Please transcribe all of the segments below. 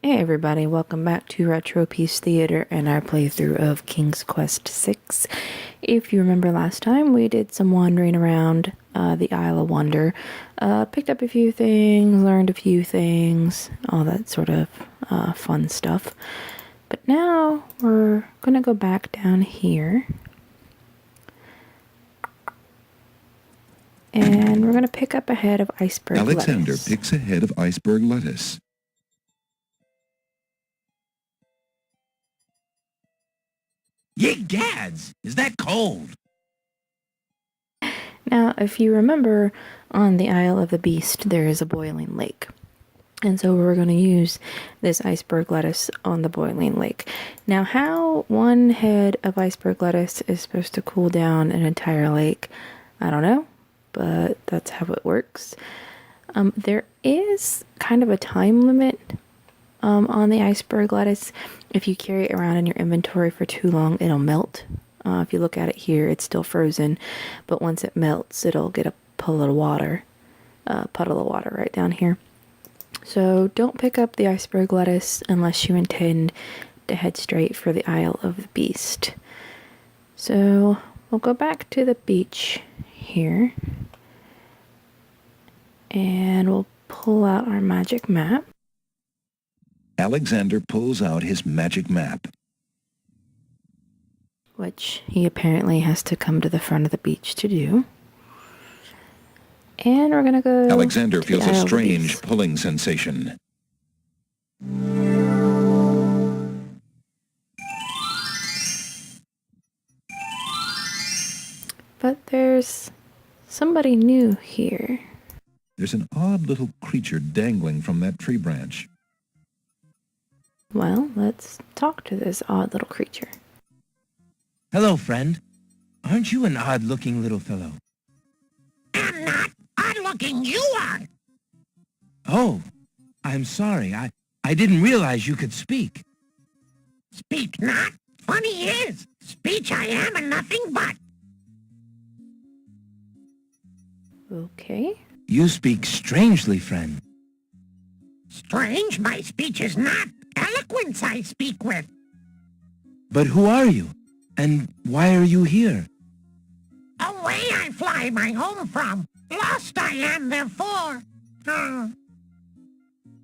Hey everybody, welcome back to Retropiece Theater and our playthrough of King's Quest VI. If you remember last time, we did some wandering around the Isle of Wonder, picked up a few things, learned a few things, all that sort of fun stuff. But now we're gonna go back down here. And we're gonna pick up a head of iceberg Alexander lettuce. picks a head of iceberg lettuce. Ye gads! Is that cold? Now, if you remember, on the Isle of the Beast, there is a boiling lake. And so we're going to use this iceberg lettuce on the boiling lake. Now, how one head of iceberg lettuce is supposed to cool down an entire lake, I don't know, but that's how it works. There is kind of a time limit on the iceberg lettuce. If you carry it around in your inventory for too long, it'll melt. If you look at it here, it's still frozen, but once it melts, it'll get a puddle of water right down here. So don't pick up the iceberg lettuce unless you intend to head straight for the Isle of the Beast. So we'll go back to the beach here, and we'll pull out our magic map. Alexander pulls out his magic map. Which he apparently has to come to the front of the beach to do. And we're gonna go. Alexander to the feels a Isle of the strange Beast. pulling sensation. But there's somebody new here. There's an odd little creature dangling from that tree branch. Well, let's talk to this odd little creature. Hello, friend. Aren't you an odd-looking little fellow? I'm not odd-looking, you are. Oh, I'm sorry. I didn't realize you could speak. Speak not. Funny is, speech I am and nothing but. Okay. You speak strangely, friend. Strange, my speech is not. Eloquence I speak with. But who are you? And why are you here? Away I fly my home from. Lost I am therefore.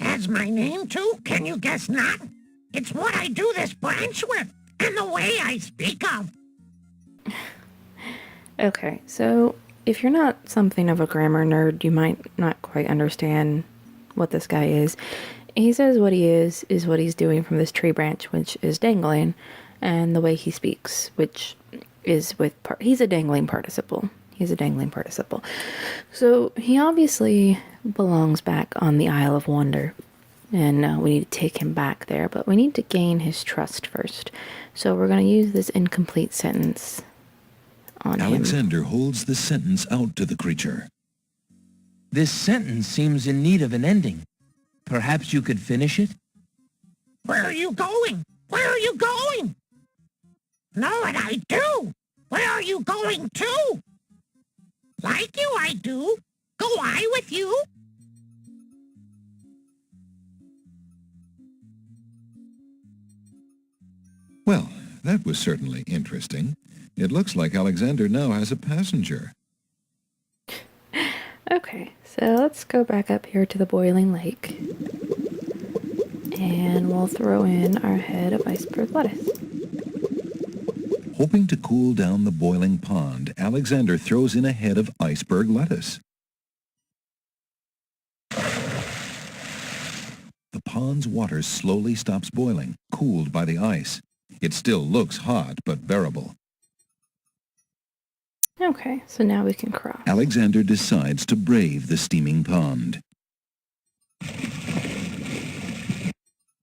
As my name too, can you guess not? It's what I do this branch with, and the way I speak of. Okay, so if you're not something of a grammar nerd, you might not quite understand what this guy is. He says what he is what he's doing from this tree branch, which is dangling, and the way he speaks, which is with he's a dangling participle. He's a dangling participle. So he obviously belongs back on the Isle of Wonder, and we need to take him back there, but we need to gain his trust first. So we're going to use this incomplete sentence on him. Alexander holds the sentence out to the creature. This sentence seems in need of an ending. Perhaps you could finish it? Where are you going? Where are you going? Know what I do? Where are you going to? Like you I do. Go I with you? Well, that was certainly interesting. It looks like Alexander now has a passenger. Okay, so let's go back up here to the boiling lake. And we'll throw in our head of iceberg lettuce. Hoping to cool down the boiling pond, Alexander throws in a head of iceberg lettuce. The pond's water slowly stops boiling, cooled by the ice. It still looks hot, but bearable. Okay, so now we can cross. Alexander decides to brave the steaming pond.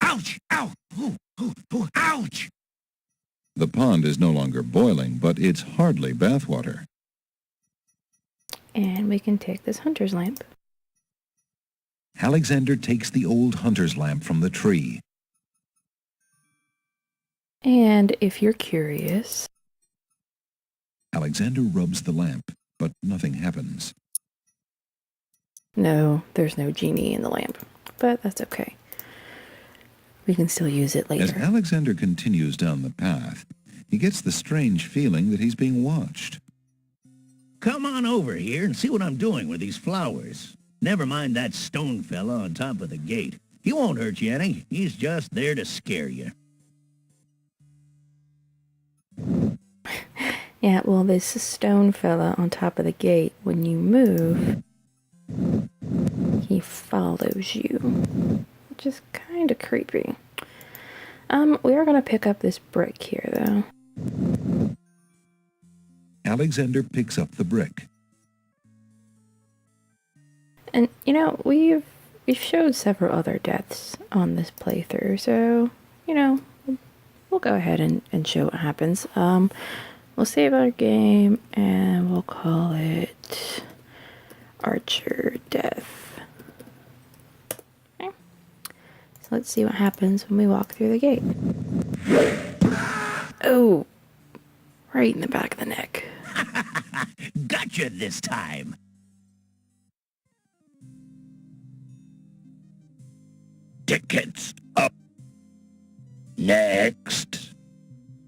Ouch! Ow! Ooh, ooh, ooh, ouch! The pond is no longer boiling, but it's hardly bathwater. And we can take this hunter's lamp. Alexander takes the old hunter's lamp from the tree. And if you're curious... Alexander rubs the lamp, but nothing happens. No, there's no genie in the lamp, but that's okay. we can still use it As later. Alexander continues down the path, he gets the strange feeling that he's being watched. Come on over here and see what I'm doing with these flowers. Never mind that stone fella on top of the gate. He won't hurt you any. He's just there to scare you. Yeah, well, this stone fella on top of the gate, when you move, he follows you, which is kind of creepy. We are going to pick up this brick here, though. Alexander picks up the brick. And, you know, we've showed several other deaths on this playthrough, so, you know, we'll go ahead and show what happens. We'll save our game, and we'll call it Archer Death. Okay. So let's see what happens when we walk through the gate. Oh, right in the back of the neck. Gotcha this time. Tickets up. Next.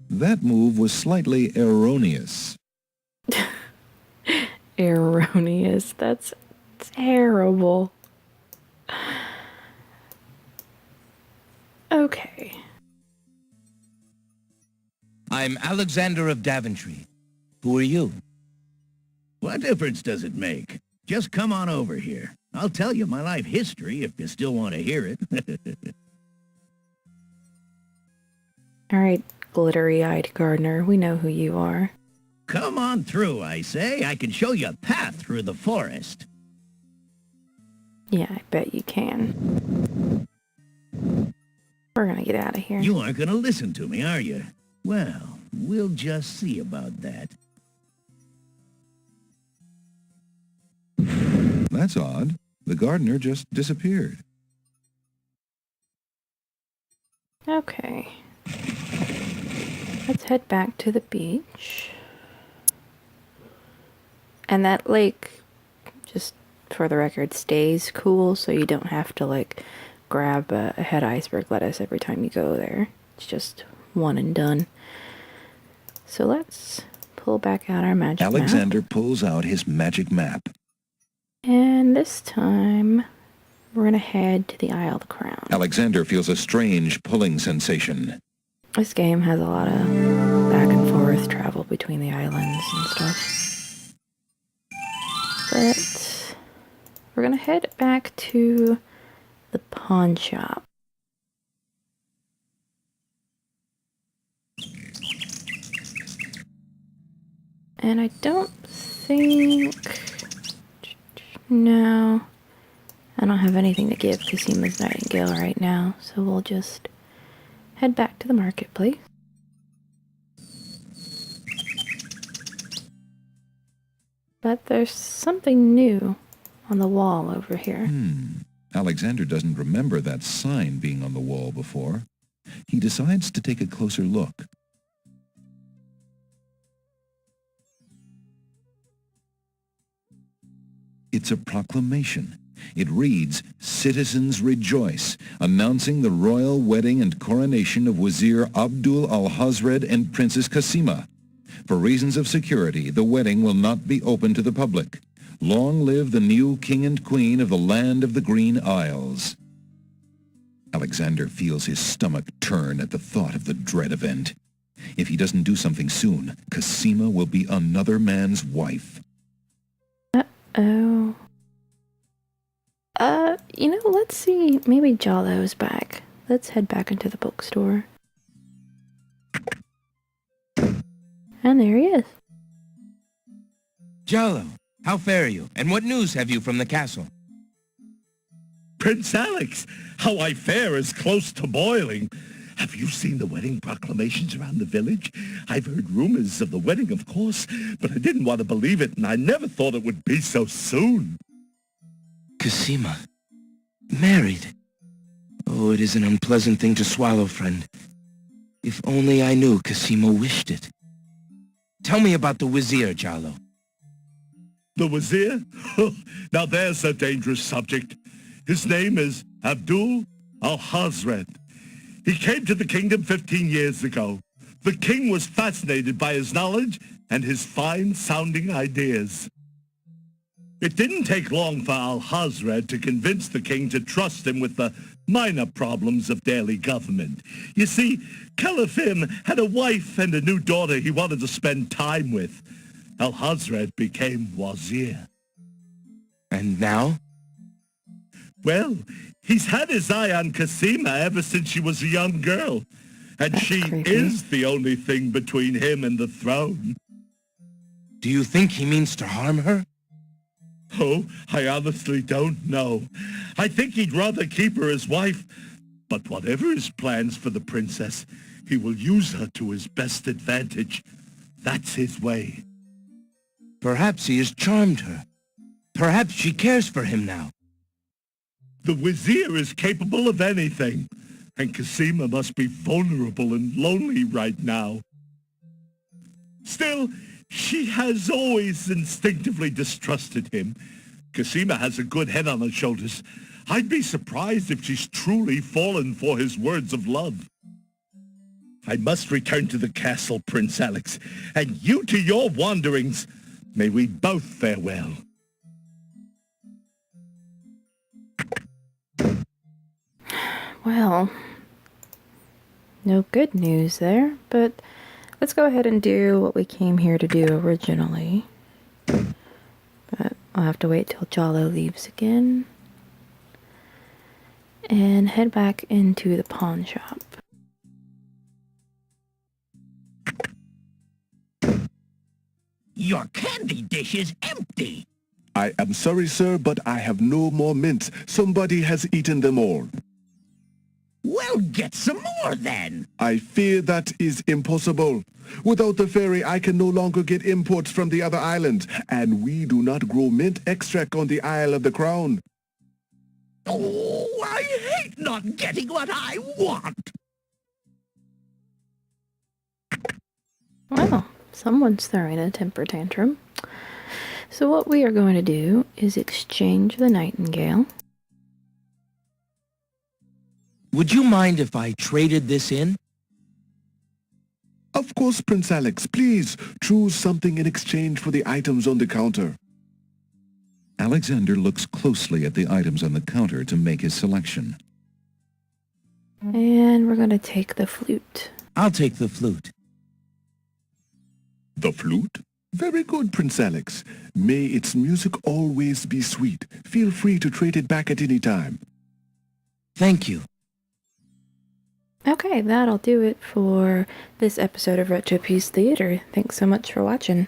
That move was slightly erroneous. Arrow-neous. That's terrible. Okay. I'm Alexander of Daventry. Who are you? What difference does it make? Just come on over here. I'll tell you my life history if you still want to hear it. All right, glittery-eyed gardener. We know who you are. Come on through, I say. I can show you a path through the forest. Yeah, I bet you can. We're gonna get out of here. You aren't going to listen to me, are you? Well, we'll just see about that. That's odd. The gardener just disappeared. Okay. Let's head back to the beach. And that lake, just for the record, stays cool, so you don't have to, like, grab a head iceberg lettuce every time you go there. It's just one and done. So let's pull back out our magic map. Alexander pulls out his magic map. And this time, we're going to head to the Isle of the Crown. Alexander feels a strange pulling sensation. This game has a lot of back and forth travel between the islands and stuff. But we're going to head back to the pawn shop. And I don't think... No. I don't have anything to give Casima's Nightingale right now, so we'll just head back to the marketplace. But there's something new on the wall over here. Alexander doesn't remember that sign being on the wall before. He decides to take a closer look. It's a proclamation. It reads, "Citizens rejoice," announcing the royal wedding and coronation of Wazir Abdul al-Hazred and Princess Casima. For reasons of security, the wedding will not be open to the public. Long live the new king and queen of the land of the Green Isles. Alexander feels his stomach turn at the thought of the dread event. If he doesn't do something soon, Casima will be another man's wife. Oh. You know, let's see. Maybe Jalo's back. Let's head back into the bookstore. And there he is. Jalo, how fare you? And what news have you from the castle? Prince Alex, how I fare is close to boiling. Have you seen the wedding proclamations around the village? I've heard rumors of the wedding, of course, but I didn't want to believe it, and I never thought it would be so soon. Casima. Married. Oh, it is an unpleasant thing to swallow, friend. If only I knew Casima wished it. Tell me about the Wazir, Jalo. The Wazir? Now there's a dangerous subject. His name is Abdul al-Hazred. He came to the kingdom 15 years ago. The king was fascinated by his knowledge and his fine-sounding ideas. It didn't take long for Alhazred to convince the king to trust him with the minor problems of daily government. You see, Caliphem had a wife and a new daughter he wanted to spend time with. Alhazred became wazir. And now? Well, he's had his eye on Casima ever since she was a young girl. And That's she creepy. is the only thing between him and the throne. Do you think he means to harm her? Oh, I honestly don't know. I think he'd rather keep her as wife. But whatever his plans for the princess, he will use her to his best advantage. That's his way. Perhaps he has charmed her. Perhaps she cares for him now. The Wazir is capable of anything. And Casima must be vulnerable and lonely right now. Still, she has always instinctively distrusted him. Casima has a good head on her shoulders. I'd be surprised if she's truly fallen for his words of love. I must return to the castle, Prince Alex, and you to your wanderings. May we both fare well. Well, no good news there, but let's go ahead and do what we came here to do originally. But I'll have to wait till Jalo leaves again. And head back into the pawn shop. Your candy dish is empty. I am sorry, sir, but I have no more mints. Somebody has eaten them all. Well, get some more then. I fear that is impossible. Without the ferry, I can no longer get imports from the other islands, and we do not grow mint extract on the Isle of the Crown. Oh, I hate not getting what I want. Well, someone's throwing a temper tantrum. So what we are going to do is exchange the nightingale. Would you mind if I traded this in? Of course, Prince Alex. Please choose something in exchange for the items on the counter. Alexander looks closely at the items on the counter to make his selection. And we're going to take the flute. I'll take the flute. The flute? Very good, Prince Alex. May its music always be sweet. Feel free to trade it back at any time. Thank you. Okay, that'll do it for this episode of Retropiece Theater. Thanks so much for watching.